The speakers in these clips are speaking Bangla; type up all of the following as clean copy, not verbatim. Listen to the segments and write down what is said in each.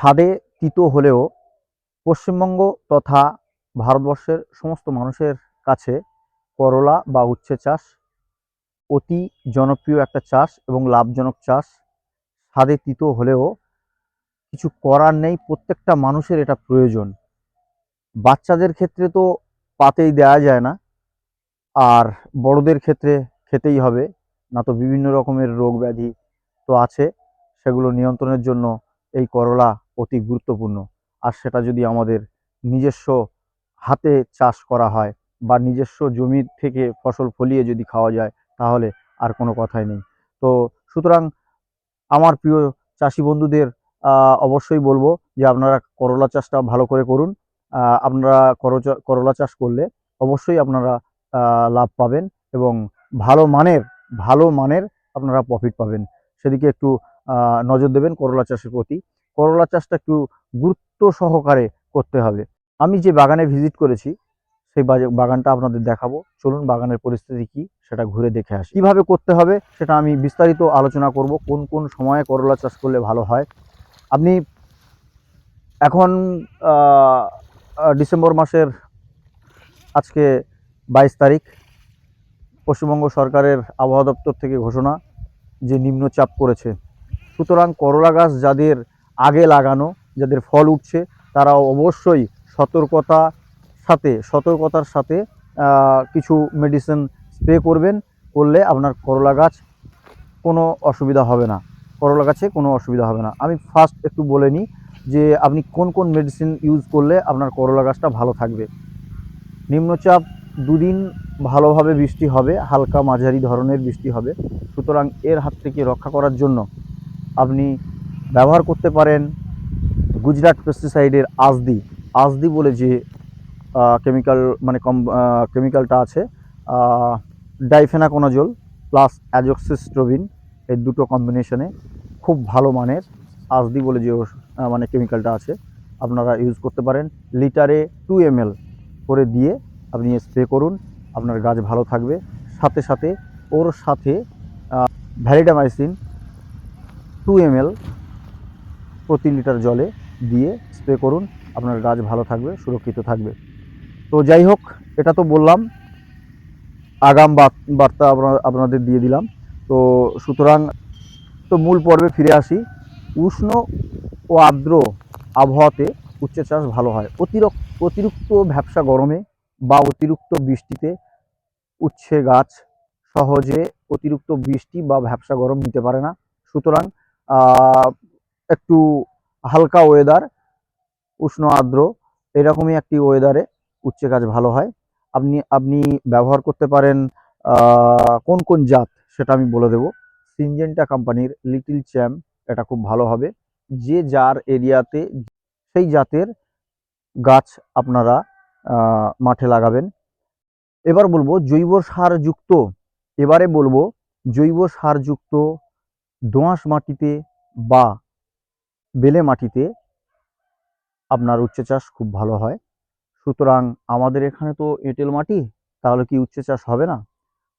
স্বাদে তিতো হলেও পশ্চিমবঙ্গ তথা ভারতবর্ষের সমস্ত মানুষের কাছে করলা বা উচ্ছে চাষ অতি জনপ্রিয় একটা চাষ এবং লাভজনক চাষ। স্বাদে তিতো হলেও কিছু করার নেই, প্রত্যেকটা মানুষের এটা প্রয়োজন। বাচ্চাদের ক্ষেত্রে তো পাতেই দেওয়া যায় না, আর বড়দের ক্ষেত্রে খেতেই হবে, না তো বিভিন্ন রকমের রোগ ব্যাধি তো আছে, সেগুলো নিয়ন্ত্রণের জন্য এই করলা অতি গুরুত্বপূর্ণ। আর সেটা যদি আমাদের নিজস্ব হাতে চাষ করা হয় বা নিজস্ব জমি থেকে ফসল ফলিয়ে যদি খাওয়া যায়, তাহলে আর কোনো কথাই নেই। তো সুতরাং আমার প্রিয় চাষি বন্ধুদের অবশ্যই বলবো যে আপনারা করলা চাষটা ভালো করে করুন। আপনারা করলা চাষ করলে অবশ্যই আপনারা লাভ পাবেন এবং ভালো মানের ভালো মানের আপনারা প্রফিট পাবেন। সেদিকে একটু নজর দেবেন করলা চাষের প্রতি। করলা চাষটা একটু গুরুত্ব সহকারে করতে হবে। আমি যে বাগানে ভিজিট করেছি সেই বাগানটা আপনাদের দেখাবো। চলুন বাগানের পরিস্থিতি কি সেটা ঘুরে দেখে আসি। কিভাবে করতে হবে সেটা আমি বিস্তারিত আলোচনা করব, কোন কোন সময়ে করলা চাষ করলে ভালো হয়। আপনি এখন ডিসেম্বর মাসের আজকে 22 তারিখ, পশ্চিমবঙ্গ সরকারের আবহাওয়া দপ্তর থেকে ঘোষণা যে নিম্নচাপ করেছে। সুতরাং করলা গাছ যাদের আগে লাগানো, যাদের ফল উঠছে, তারা অবশ্যই সতর্কতার সাথে কিছু মেডিসিন স্প্রে করবেন। করলে আপনার করলা গাছ কোনো অসুবিধা হবে না, করলা গাছে কোনো অসুবিধা হবে না। আমি ফার্স্ট একটু বলে নিই যে আপনি কোন কোন মেডিসিন ইউজ করলে আপনার করলা গাছটা ভালো থাকবে। নিম্নচাপ 2 দিন ভালোভাবে বৃষ্টি হবে, হালকা মাঝারি ধরনের বৃষ্টি হবে। সুতরাং এর হাত থেকে রক্ষা করার জন্য আপনি ব্যবহার করতে পারেন গুজরাট পেস্টিসাইডের আজদি। আজদি বলে যে কেমিক্যাল, মানে কেমিক্যালটা আছে, ডাইফেনাকোনাজোল প্লাস অ্যাজোক্সিস্ট্রোবিন, এই দুটো কম্বিনেশনে খুব ভালো মানের আজদি বলে যে মানে কেমিক্যালটা আছে, আপনারা ইউজ করতে পারেন। লিটারে 2 ml করে দিয়ে আপনি স্প্রে করুন, আপনার গাছ ভালো থাকবে। সাথে সাথে ওর সাথে ভ্যালিডামাইসিন 2 ml প্রতি লিটার জলে দিয়ে স্প্রে করুন, আপনার গাছ ভালো থাকবে, সুরক্ষিত থাকবে। তো যাই হোক, এটা তো বললাম, আগাম বার্তা আপনাদের দিয়ে দিলাম। তো সুতরাং তো মূল পর্বে ফিরে আসি। উষ্ণ ও আর্দ্র আবহাওয়াতে উচ্ছে চাষ ভালো হয়। অতিরিক্ত ভ্যাপসা গরমে বা অতিরিক্ত বৃষ্টিতে উচ্ছে গাছ সহজে অতিরিক্ত বৃষ্টি বা ভ্যাপসা গরম নিতে পারে না। সুতরাং একটু হালকা ওয়েদার, উষ্ণ আর্দ্র এরকমই একটি ওয়েদারে উচ্ছে গাছ ভালো হয়। আপনি আপনি ব্যবহার করতে পারেন কোন কোন জাত সেটা আমি বলে দেব। সিনজেন্টা কোম্পানির লিটল চ্যাম্প, এটা খুব ভালো হবে। যে যার এরিয়াতে সেই জাতের গাছ আপনারা মাঠে লাগাবেন। এবার বলবো জৈব সারযুক্ত এবারে বলবো জৈব সারযুক্ত দোআঁশ মাটিতে বা বেলে মাটিতে আপনার উচ্ছে চাষ খুব ভালো হয়। সুতরাং আমাদের এখানে তো এঁটেল মাটি, তাহলে কি উচ্ছে চাষ হবে না?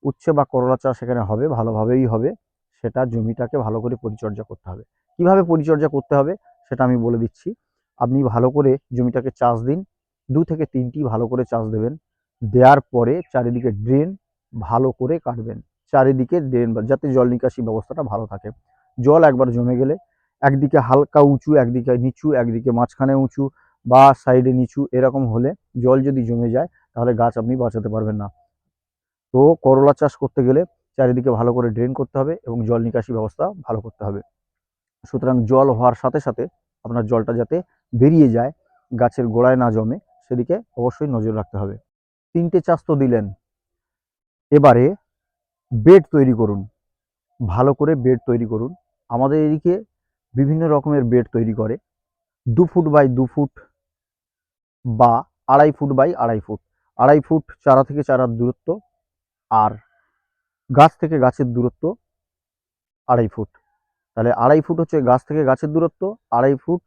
উচ্ছে বা করলা চাষ এখানে হবে, ভালোভাবেই হবে। সেটা জমিটাকে ভালো করে পরিচর্যা করতে হবে। কিভাবে পরিচর্যা করতে হবে সেটা আমি বলে দিচ্ছি। আপনি ভালো করে জমিটাকে চাষ দিন, 2 থেকে 3টি ভালো করে চাষ দেবেন। দেওয়ার পরে চারিদিকে ড্রেন ভালো করে কাটবেন, চারিদিকে ড্রেন যাতে জল নিকাশি ব্যবস্থাটা ভালো থাকে। জল একবার জমে গেলে একদিকে হালকা উঁচু, একদিকে নিচু, একদিকে মাঝখানে উঁচু বা সাইডে নিচু, এরকম হলে জল যদি জমে যায় তাহলে গাছ আপনি বাঁচাতে পারবেন না। তো করলা চাষ করতে গেলে চারিদিকে ভালো করে ড্রেন করতে হবে এবং জল নিকাশি ব্যবস্থা ভালো করতে হবে। সুতরাং জল হওয়ার সাথে সাথে আপনার জলটা যাতে বেরিয়ে যায়, গাছের গোড়ায় না জমে, সেদিকে অবশ্যই নজর রাখতে হবে। 3টে চাষ তো দিলেন, এবারে বেড তৈরি করুন, ভালো করে বেড তৈরি করুন। আমাদের এদিকে বিভিন্ন রকমের বেড তৈরি করে, 2 ফুট বাই 2 ফুট বা 2.5 ফুট বাই 2.5 ফুট, 2.5 ফুট চারা থেকে চারার দূরত্ব, আর গাছ থেকে গাছের দূরত্ব 2.5 ফুট। তাহলে 2.5 ফুট হচ্ছে গাছ থেকে গাছের দূরত্ব, 2.5 ফুট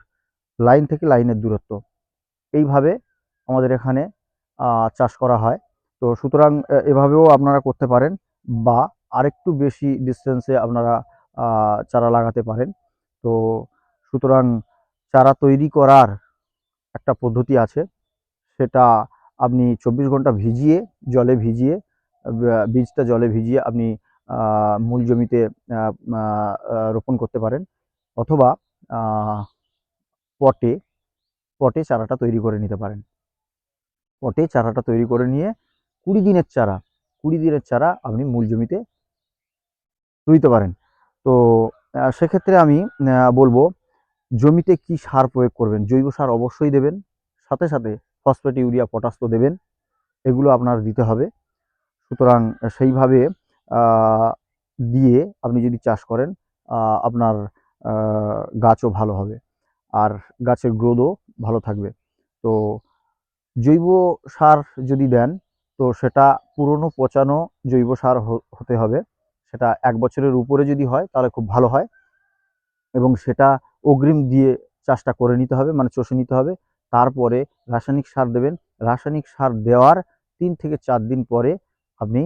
লাইন থেকে লাইনের দূরত্ব। এইভাবে আমাদের এখানে চাষ করা হয়। তো সুতরাং এভাবেও আপনারা করতে পারেন বা আরেকটু বেশি ডিস্টেন্সে আপনারা চারা লাগাতে পারেন। তো সুতরাং চারা তৈরি করার একটা পদ্ধতি আছে, সেটা আপনি 24 ঘন্টা ভিজিয়ে, জলে ভিজিয়ে, বীজটা জলে ভিজিয়ে আপনি মূল জমিতে রোপণ করতে পারেন, অথবা পটে পটে চারাটা তৈরি করে নিতে পারেন। পটে চারাটা তৈরি করে নিয়ে 20 দিনের চারা 20 দিনের চারা আপনি মূল জমিতে রুইতে পারেন। তো সেক্ষেত্রে আমি বলবো, জমিতে কি সার প্রয়োগ করবেন? জৈব সার অবশ্যই দেবেন, সাথে সাথে ফসফেট, ইউরিয়া, পটাশ তো দেবেন, এগুলো আপনার দিতে হবে। সুতরাং সেইভাবে দিয়ে আপনি যদি চাষ করেন, আপনার গাছও ভালো হবে, আর গাছের গ্রোথও ভালো থাকবে। তো জৈব সার যদি দেন, তো সেটা পুরনো পচানো জৈব সার হতে হবে। সেটা 1 বছরের উপরে যদি হয় তাহলে খুব ভালো হয়, এবং সেটা অগ্রিম দিয়ে চাষটা করে নিতে হবে, মানে চষে নিতে হবে। তারপরে রাসায়নিক সার দেবেন। রাসায়নিক সার দেওয়ার 3 থেকে 4 দিন পরে আপনি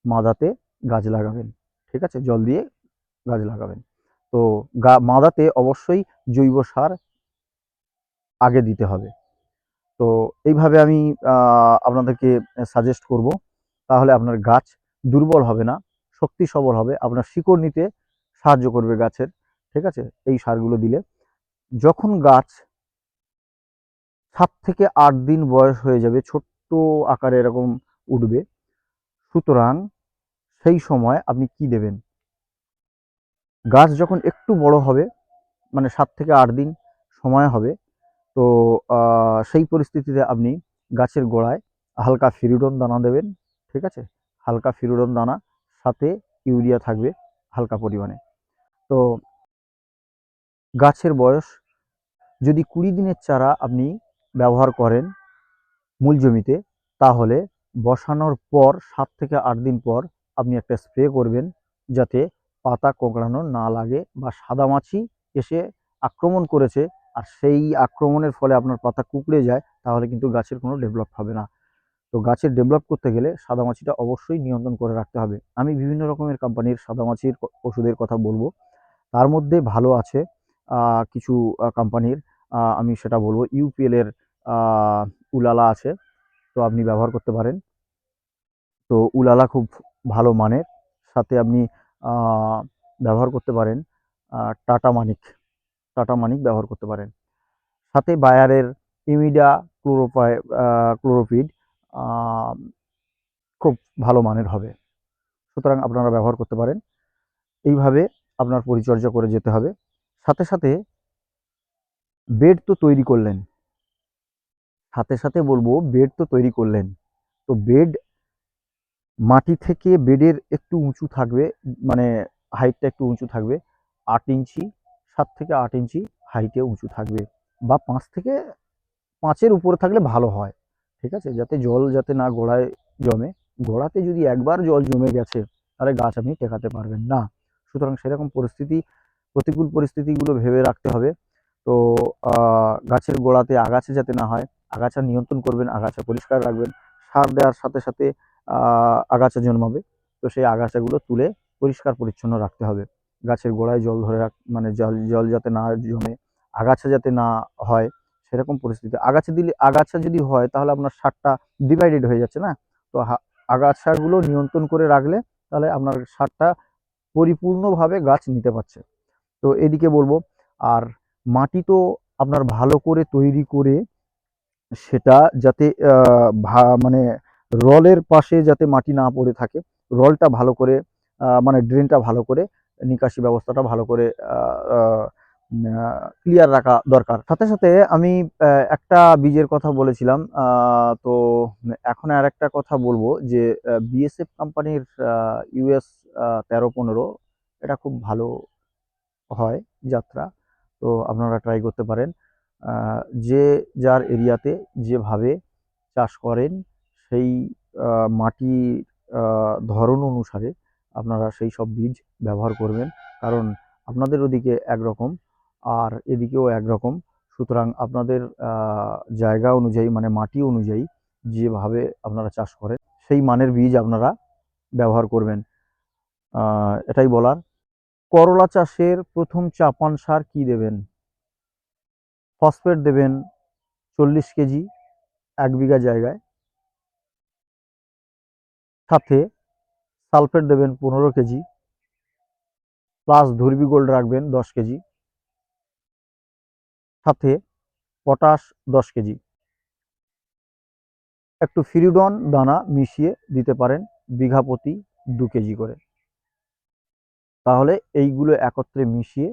মাদাতে গাছ লাগাবেন, ঠিক আছে? জল দিয়ে গাছ লাগাবেন। তো মাদাতে অবশ্যই জৈব সার আগে দিতে হবে। তো এইভাবে আমি আপনাদেরকে সাজেস্ট করব, তাহলে আপনার গাছ দুর্বল হবে না, শক্তি সবল হবে, আপনার শিকড় নিতে সাহায্য করবে গাছের, ঠিক আছে? এই সারগুলো দিলে যখন গাছ 7 থেকে 8 দিন বয়স হয়ে যাবে, ছোট্ট আকারে এরকম উঠবে, সুতরাং সেই সময় আপনি কি দেবেন? গাছ যখন একটু বড় হবে, মানে 7 থেকে 8 দিন সময় হবে, তো সেই পরিস্থিতিতে আপনি গাছের গোড়ায় হালকা ফিরিডন দানা দেবেন, ঠিক আছে? হালকা ফিরিডন দানা, সাথে ইউরিয়া থাকবে হালকা পরিমাণে। তো গাছের বয়স যদি 20 দিনের চারা আপনি ব্যবহার করেন মূল জমিতে, তাহলে বসানোর পর 7 থেকে 8 দিন পর আপনি একটা স্প্রে করবেন, যাতে পাতা কোঁকড়ানো না লাগে বা সাদামাছি এসে আক্রমণ করেছে আর সেই আক্রমণের ফলে আপনার পাতা কুঁকড়ে যায়, তাহলে কিন্তু গাছের কোনো ডেভেলপ হবে না। তো গাছের ডেভেলপ করতে গেলে সাদামাছিটা অবশ্যই নিয়ন্ত্রণ করে রাখতে হবে। আমি বিভিন্ন রকমের কোম্পানির সাদামাছির ওষুধের কথা বলবো, তার মধ্যে ভালো আছে কিছু কোম্পানির, আমি সেটা বলবো। ইউপিএল এর উলালা আছে, তো আপনি ব্যবহার করতে পারেন। তো উলালা খুব ভালো মানের। সাথে আপনি ব্যবহার করতে পারেন টাটা মানিক, টাটা মানিক ব্যবহার করতে পারেন। সাথে বায়ারের ইমিডা ক্লোরোপিড খুব ভালো মানের হবে, সুতরাং আপনারা ব্যবহার করতে পারেন। এইভাবে আপনার পরিচর্যা করে যেতে হবে। সাথে সাথে বেড তো তৈরি করলেন, সাথে সাথে বলবো, বেড তো তৈরি করলেন, তো বেড মাটি থেকে বেডের একটু উঁচু থাকবে, মানে হাইটটা একটু উঁচু থাকবে, 8 ইঞ্চি, 7 থেকে 8 ইঞ্চি হাইটে উঁচু থাকবে, বা 5 থেকে 5-এর উপরে থাকলে ভালো হয়, ঠিক আছে? যাতে জল যাতে না গোড়ায় জমে। গোড়াতে যদি একবার জল জমে গেছে, তাহলে গাছ আপনি টেকাতে পারবেন না। সুতরাং সেরকম প্রতিকূল পরিস্থিতিগুলো ভেবে রাখতে হবে। তো গাছের গোড়াতে আগাছা যাতে না হয়, আগাছা নিয়ন্ত্রণ করবেন, আগাছা পরিষ্কার রাখবেন। সার দেওয়ার সাথে সাথে আগাছা জন্মাবে, তো সেই আগাছাগুলো তুলে পরিষ্কার পরিচ্ছন্ন রাখতে হবে। গাছের গোড়ায় জল ধরে মানে জল জল যাতে না জমে, আগাছা যাতে না হয়, সেরকম পরিস্থিতি। আগাছা যদি হয়, তাহলে আপনার সারটা ডিভাইডেড হয়ে যাচ্ছে না। তো আগাছাগুলো নিয়ন্ত্রণ করে রাখলে, তাহলে আপনার সারটা পরিপূর্ণভাবে গাছ নিতে পারছে। তো এদিকে বলবো, আর মাটি তো আপনার ভালো করে তৈরি করে, সেটা যাতে মানে রলের পাশে যাতে মাটি না পড়ে থাকে, রলটা ভালো করে, মানে ড্রেনটা ভালো করে, নিকাশি ব্যবস্থাটা ভালো করে ক্লিয়ার রাখা দরকার। সাথে সাথে আমি একটা বীজের কথা বলেছিলাম, তো এখন আর একটা কথা বলবো, যে বিএসএফ কোম্পানির ইউএস 1315, এটা খুব ভালো হয় যাত্রা, তো আপনারা ট্রাই করতে পারেন। যে যার এরিয়াতে যেভাবে চাষ করেন, সেই মাটির ধরন অনুসারে আপনারা সেই সব বীজ ব্যবহার করবেন, কারণ আপনাদের ওদিকে একরকম আর এদিকেও একরকম। সুতরাং আপনাদের জায়গা অনুযায়ী, মানে মাটি অনুযায়ী যেভাবে আপনারা চাষ করেন, সেই মানের বীজ আপনারা ব্যবহার করবেন, এটাই বলার। করলা চাষের প্রথম চাপান সার কি দেবেন? ফসফেট দেবেন 40 কেজি 1 বিঘা জায়গায়, সাথে সালফেট দেবেন 15 কেজি, প্লাস ধর্বি গোল্ড রাখবেন 10 কেজি, সাথে পটাশ 10 কেজি। একটু ফিরিডন দানা মিশিয়ে দিতে পারেন বিঘা প্রতি 2 কেজি করে। তাহলে এইগুলো একত্রে মিশিয়ে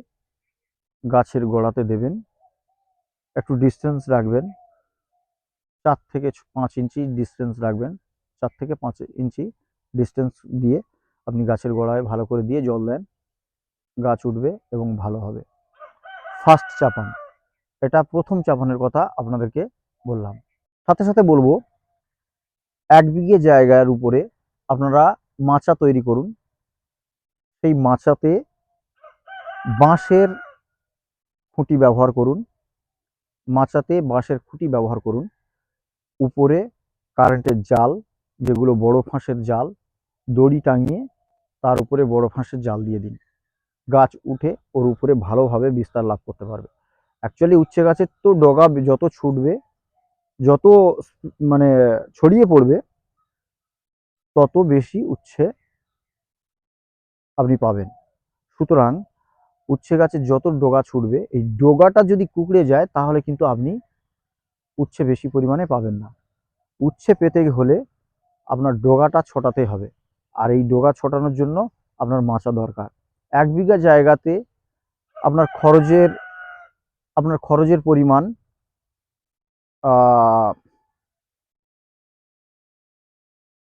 গাছের গোড়াতে দেবেন। একটু ডিস্টেন্স রাখবেন, 4 থেকে 5 ইঞ্চি ডিস্টেন্স রাখবেন। 4 থেকে 5 ইঞ্চি ডিস্টেন্স দিয়ে আপনি গাছের গোড়ায় ভালো করে দিয়ে জল দেন, গাছ উঠবে এবং ভালো হবে। ফার্স্ট চাপান, এটা প্রথম চাপানের কথা আপনাদেরকে বললাম। সাথে সাথে বলবো 1 বিঘে জায়গার উপরে আপনারা মাচা তৈরি করুন। সেই মাচাতে বাঁশের খুঁটি ব্যবহার করুন, মাচাতে বাঁশের খুঁটি ব্যবহার করুন। উপরে কারেন্টের জাল, যেগুলো বড় ফাঁসের জাল, দড়ি টাঙিয়ে তার উপরে বড় ফাঁসের জাল দিয়ে দিন। গাছ উঠে ওর উপরে ভালোভাবে বিস্তার লাভ করতে পারবে। অ্যাকচুয়ালি উচ্ছে গাছের তো ডগা যত ছুটবে, যত মানে ছড়িয়ে পড়বে, তত বেশি উচ্ছে আপনি পাবেন। সুতরাং উচ্ছে গাছের যত ডগা ছুটবে, এই ডগাটা যদি কুঁকড়ে যায় তাহলে কিন্তু আপনি উচ্ছে বেশি পরিমাণে পাবেন না। উচ্ছে পেতে হলে আপনার ডগাটা ছটাতে হবে, আর এই ডগা ছটানোর জন্য আপনার মাচা দরকার। 1 বিঘা জায়গাতে আপনার খরচের পরিমাণ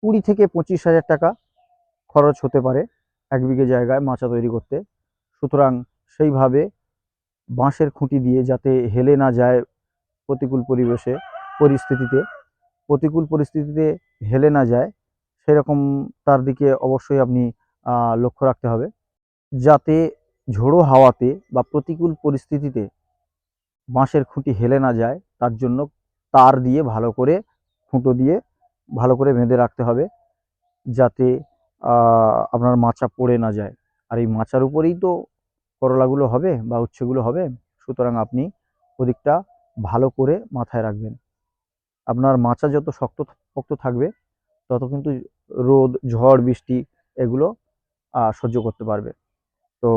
20 থেকে 25 হাজার টাকা খরচ হতে পারে 1 বিঘে জায়গায় মাচা তৈরি করতে। সুতরাং সেইভাবে বাঁশের খুঁটি দিয়ে যাতে হেলে না যায়, প্রতিকূল পরিস্থিতিতে প্রতিকূল পরিস্থিতিতে হেলে না যায়, সেরকম তার দিকে অবশ্যই আপনি লক্ষ্য রাখতে হবে, যাতে ঝোড়ো হাওয়াতে বা প্রতিকূল পরিস্থিতিতে বাঁশের খুঁটি হেলে না যায়। তার জন্য তার দিয়ে ভালো করে, খুঁটো দিয়ে ভালো করে বেঁধে রাখতে হবে, যাতে আপনার মাচা পড়ে না যায়। আর এই মাচার উপরেই তো করলাগুলো হবে বা উচ্ছেগুলো হবে। সুতরাং আপনি ওদিকটা ভালো করে মাথায় রাখবেন। আপনার মাচা যত শক্ত থাকবে, তত কিন্তু রোদ, ঝড়, বৃষ্টি এগুলো সহ্য করতে পারবে। তো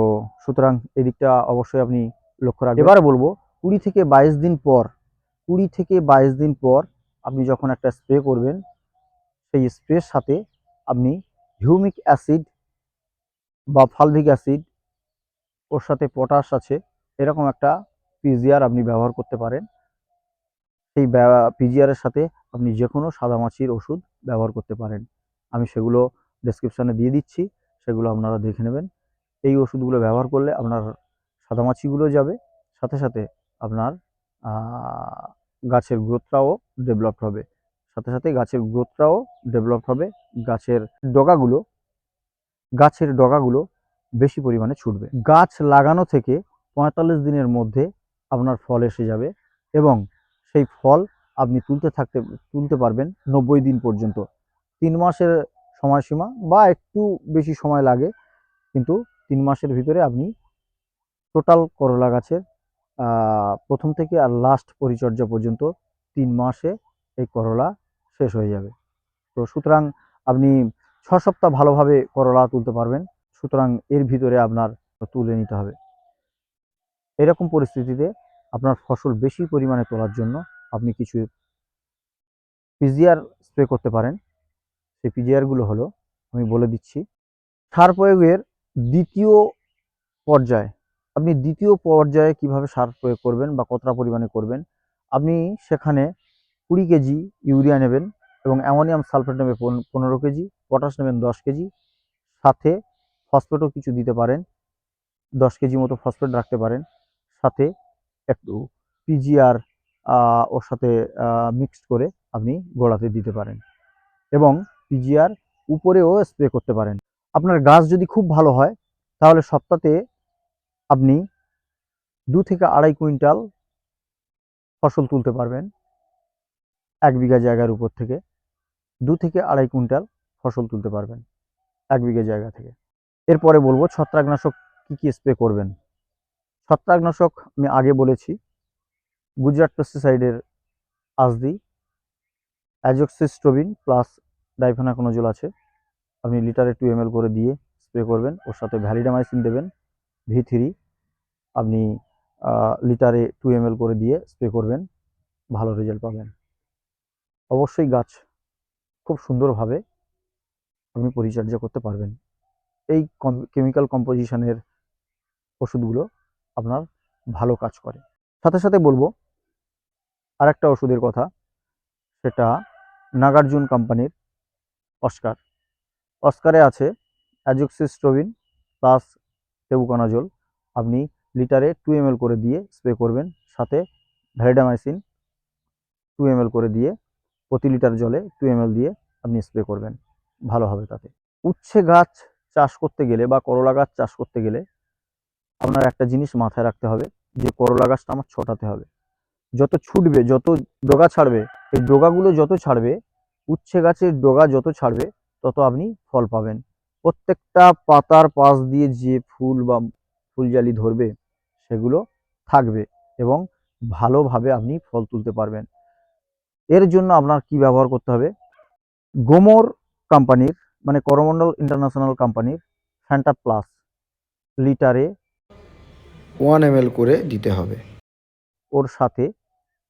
সুতরাং এদিকটা অবশ্যই আপনি লক্ষ্য রাখবেন। এবারে বলবো 20 থেকে 22 দিন পর আপনি যখন একটা স্প্রে করবেন, সেই স্প্রের সাথে আপনি হিউমিক অ্যাসিড বা ফালভিক অ্যাসিড, ওর সাথে পটাশ আছে, এরকম একটা পিজিআর আপনি ব্যবহার করতে পারেন। সেই পিজিআরের সাথে আপনি যে কোনো সাদামাছির ওষুধ ব্যবহার করতে পারেন। আমি সেগুলো ডেসক্রিপশানে দিয়ে দিচ্ছি, সেগুলো আপনারা দেখে নেবেন। এই ওষুধগুলো ব্যবহার করলে আপনার সাদামাছিগুলো যাবে, সাথে সাথে আপনার গাছের গ্রোথটাও ডেভেলপড হবে, গাছের ডগাগুলো বেশি পরিমাণে ছুটবে। গাছ লাগানো থেকে 45 দিনের মধ্যে আপনার ফল এসে যাবে, এবং সেই ফল আপনি তুলতে পারবেন 90 দিন পর্যন্ত। 3 মাসের সময়সীমা বা একটু বেশি সময় লাগে, কিন্তু 3 মাসের ভিতরে আপনি টোটাল করলা গাছের প্রথম থেকে আর লাস্ট পরিচর্যা পর্যন্ত 3 মাসে এই করলা শেষ হয়ে যাবে। তো সুতরাং আপনি 6 সপ্তাহ ভালোভাবে করলা তুলতে পারবেন। সুতরাং এর ভিতরে আপনার তুলে নিতে হবে। এরকম পরিস্থিতিতে আপনার ফসল বেশি পরিমাণে তোলার জন্য আপনি কিছু পিজিআর স্প্রে করতে পারেন। সেই পিজিআরগুলো হলো, আমি বলে দিচ্ছি। সার প্রয়োগের দ্বিতীয় পর্যায়ে, আপনি দ্বিতীয় পর্যায়ে কিভাবে সার প্রয়োগ করবেন বা কতটা পরিমাণে করবেন, আপনি সেখানে 20 কেজি ইউরিয়া নেবেন, এবং অ্যামোনিয়াম সালফেট নেবেন 15 কেজি, পটাশ নেবেন 10 কেজি, সাথে ফসফেটও কিছু দিতে পারেন, 10 কেজি মতো ফসফেট রাখতে পারেন, সাথে একটু পিজিআর ওর সাথে মিক্সড করে আপনি গোড়াতে দিতে পারেন, এবং পিজিআর উপরেও স্প্রে করতে পারেন। আপনার গাছ যদি খুব ভালো হয়, তাহলে সপ্তাহে আপনি 2 থেকে আড়াই কুইন্টাল ফসল তুলতে পারবেন। 1 বিঘা জায়গার উপর থেকে 2 থেকে আড়াই কুইন্টাল ফসল তুলতে পারবেন 1 বিঘা জায়গা থেকে। এরপরে বলবো ছত্রাকনাশক কি কি স্প্রে করবেন। ছত্রাকনাশক আমি আগে বলেছি, গুজরাট পেস্টিসাইডের আসদি, অ্যাজোক্সিস্ট্রোবিন প্লাস ডাইফেনাকোনাজোল আছে। আপনি লিটারে 2 ml করে দিয়ে স্প্রে করবেন। ওর সাথে ভ্যালিডামাইসিন দেবেন V3। আপনি লিটারে 2 ml করে দিয়ে স্প্রে করবেন, ভালো রেজাল্ট পাবেন। অবশ্যই গাছ খুব সুন্দরভাবে আপনি পরিচর্যা করতে পারবেন। এই কেমিক্যাল কম্পোজিশনের ওষুধগুলো আপনার ভালো কাজ করে। সাথে সাথে বলবো আরেকটা ওষুধের কথা, সেটা নাগার্জুন কোম্পানির অস্কার। অস্কারে আছে অ্যাজোক্সিস্ট্রোবিন প্লাস টেবুকোনাজোল। আপনি লিটারে 2 ml করে দিয়ে স্প্রে করবেন, সাথে ভ্যালিডামাইসিন 2 ml করে দিয়ে প্রতি লিটার জলে 2 ml দিয়ে আপনি স্প্রে করবেন, ভালো হবে তাতে। উচ্ছে গাছ চাষ করতে গেলে বা করলা গাছ চাষ করতে গেলে আপনার একটা জিনিস মাথায় রাখতে হবে, যে করলা গাছটা আমার ছোটাতে হবে। যত ছুটবে, যত ডগা ছাড়বে, এই ডগাগুলো যত ছাড়বে, উচ্ছে গাছের ডগা যত ছাড়বে, তত আপনি ফল পাবেন। প্রত্যেকটা পাতার পাশ দিয়ে যে ফুল বা ফুলজালি ধরবে সেগুলো থাকবে এবং ভালোভাবে আপনি ফল তুলতে পারবেন। এর জন্য আপনার কি ব্যবহার করতে হবে, গোমর কোম্পানির মানে করমণ্ডল ইন্টারন্যাশনাল কোম্পানির ফ্যান্টা প্লাস লিটারে 1 ml করে দিতে হবে। ওর সাথে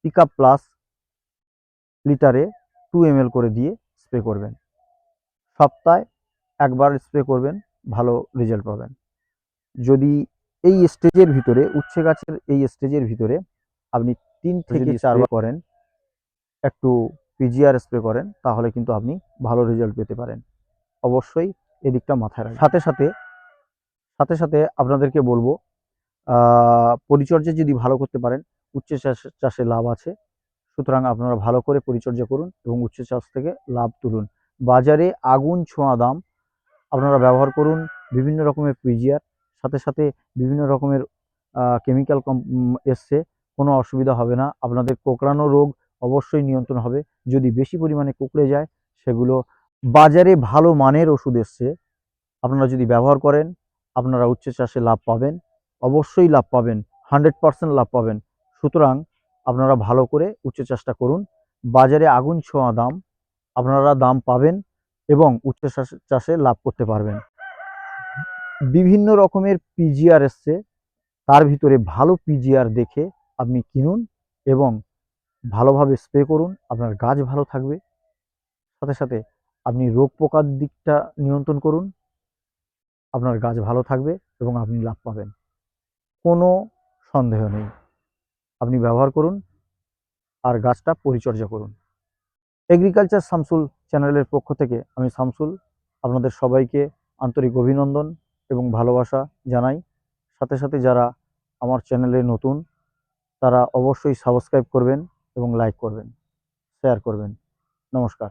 পিকআপ প্লাস লিটারে 2 ml করে দিয়ে স্প্রে করবেন। সপ্তাহে একবার স্প্রে করবেন, ভালো রেজাল্ট পাবেন। যদি এই স্টেজের ভিতরে, উচ্ছে গাছের এই স্টেজের ভিতরে আপনি 3 থেকে 4 বার করেন, একটু পিজিআর স্প্রে করেন, তাহলে কিন্তু আপনি ভালো রেজাল্ট পেতে পারেন। অবশ্যই এদিকটা মাথায় রাখবেন। সাথে সাথে আপনাদেরকে বলবো, পরিচর্যা যদি ভালো করতে পারেন, উচ্ছে চাষে লাভ আছে। সুতরাং আপনারা ভালো করে পরিচর্যা করুন এবং উচ্ছে চাষ থেকে লাভ তুলুন। বাজারে আগুন ছোঁয়া দাম, আপনারা ব্যবহার করুন বিভিন্ন রকমের পিজিআর, সাথে সাথে বিভিন্ন রকমের কেমিক্যাল এসছে, কোনো অসুবিধা হবে না। আপনাদের কোঁকড়ানো রোগ অবশ্যই নিয়ন্ত্রণ হবে। যদি বেশি পরিমাণে কুঁকড়ে যায়, সেগুলো বাজারে ভালো মানের ওষুধ এসছে, আপনারা যদি ব্যবহার করেন, আপনারা উচ্ছে চাষে লাভ পাবেন, অবশ্যই লাভ পাবেন, 100% লাভ পাবেন। সুতরাং আপনারা ভালো করে উচ্ছে চাষটা করুন। বাজারে আগুন ছোঁয়া দাম, আপনারা দাম পাবেন এবং উচ্ছে চাষে লাভ করতে পারবেন। বিভিন্ন রকমের পিজিআর এসছে, তার ভিতরে ভালো পিজিআর দেখে আপনি কিনুন এবং ভালোভাবে স্প্রে করুন, আপনার গাছ ভালো থাকবে। সাথে সাথে আপনি রোগ পোকার দিকটা নিয়ন্ত্রণ করুন, আপনার গাছ ভালো থাকবে এবং আপনি লাভ পাবেন, কোনো সন্দেহ নেই। আপনি ব্যবহার করুন আর গাছটা পরিচর্যা করুন। এগ্রিকালচার শামসুল চ্যানেলের পক্ষ থেকে আমি শামসুল আপনাদের সবাইকে আন্তরিক অভিনন্দন এবং ভালোবাসা জানাই। সাথে সাথে যারা আমার চ্যানেলে নতুন, তারা অবশ্যই সাবস্ক্রাইব করবেন এবং লাইক করবেন, শেয়ার করবেন। নমস্কার।